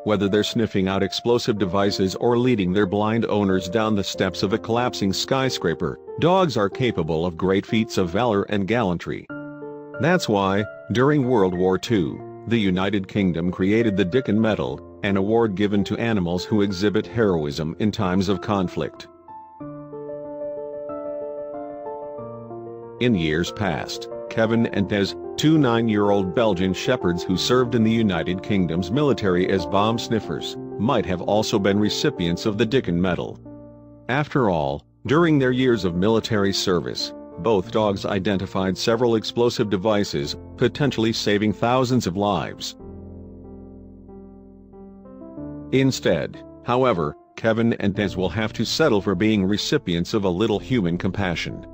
Whether they're sniffing out explosive devices or leading their blind owners down the steps of a collapsing skyscraper, dogs are capable of great feats of valor and gallantry. That's why, during World War II, the United Kingdom created the Dickon Medal, an award given to animals who exhibit heroism in times of conflict. In years past, Kevin and Des, two 9-year-old Belgian shepherds who served in the United Kingdom's military as bomb sniffers, might have also been recipients of the Dickon Medal. After all, during their years of military service, both dogs identified several explosive devices, potentially saving thousands of lives. Instead, however, Kevin and Des will have to settle for being recipients of a little human compassion.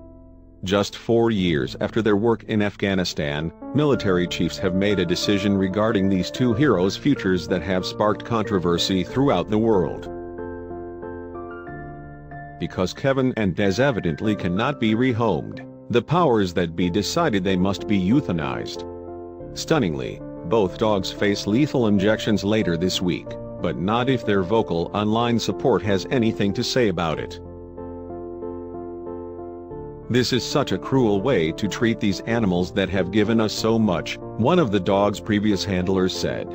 Just 4 years after their work in Afghanistan, military chiefs have made a decision regarding these two heroes' futures that have sparked controversy throughout the world. Because Kevin and Des evidently cannot be rehomed, the powers that be decided they must be euthanized. Stunningly, both dogs face lethal injections later this week, but not if their vocal online support has anything to say about it. "This is such a cruel way to treat these animals that have given us so much," one of the dog's previous handlers said.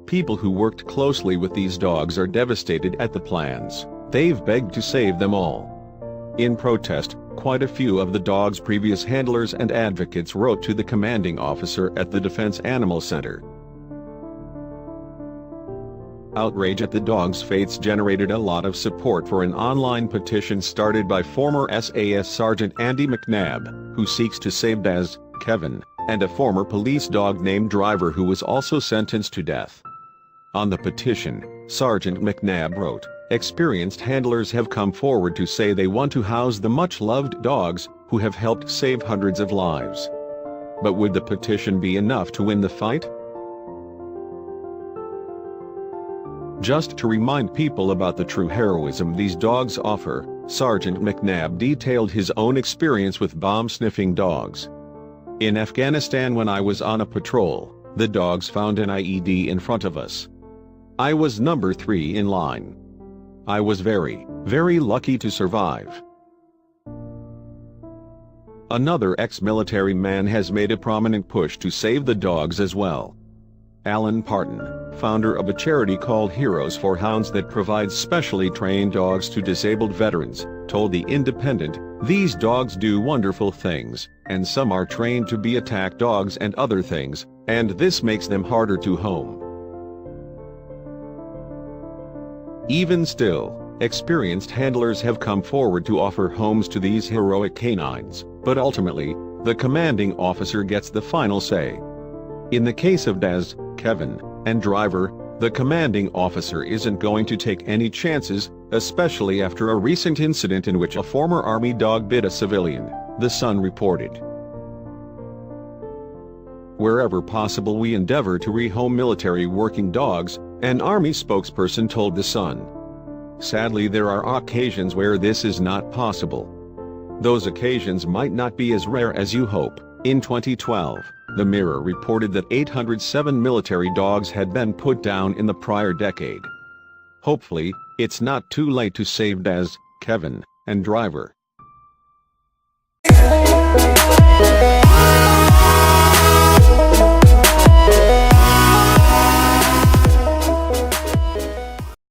"People who worked closely with these dogs are devastated at the plans. They've begged to save them all." In protest, quite a few of the dog's previous handlers and advocates wrote to the commanding officer at the Defense Animal Center. Outrage at the dog's fates generated a lot of support for an online petition started by former SAS Sergeant Andy McNabb, who seeks to save Des, Kevin, and a former police dog named Driver who was also sentenced to death. On the petition, Sergeant McNabb wrote, "Experienced handlers have come forward to say they want to house the much-loved dogs, who have helped save hundreds of lives." But would the petition be enough to win the fight? Just to remind people about the true heroism these dogs offer, Sergeant McNabb detailed his own experience with bomb-sniffing dogs. "In Afghanistan, when I was on a patrol, the dogs found an IED in front of us. I was number 3 in line. I was very, very lucky to survive." Another ex-military man has made a prominent push to save the dogs as well. Alan Parton, founder of a charity called Heroes for Hounds that provides specially trained dogs to disabled veterans, told The Independent, "These dogs do wonderful things, and some are trained to be attack dogs and other things, and this makes them harder to home." Even still, experienced handlers have come forward to offer homes to these heroic canines, but ultimately, the commanding officer gets the final say. In the case of Des, Kevin, and Driver, the commanding officer isn't going to take any chances, especially after a recent incident in which a former Army dog bit a civilian, The Sun reported. "Wherever possible we endeavor to rehome military working dogs," an Army spokesperson told The Sun. "Sadly, there are occasions where this is not possible. Those occasions might not be as rare as you hope." In 2012, The Mirror reported that 807 military dogs had been put down in the prior decade. Hopefully, it's not too late to save Des, Kevin, and Driver.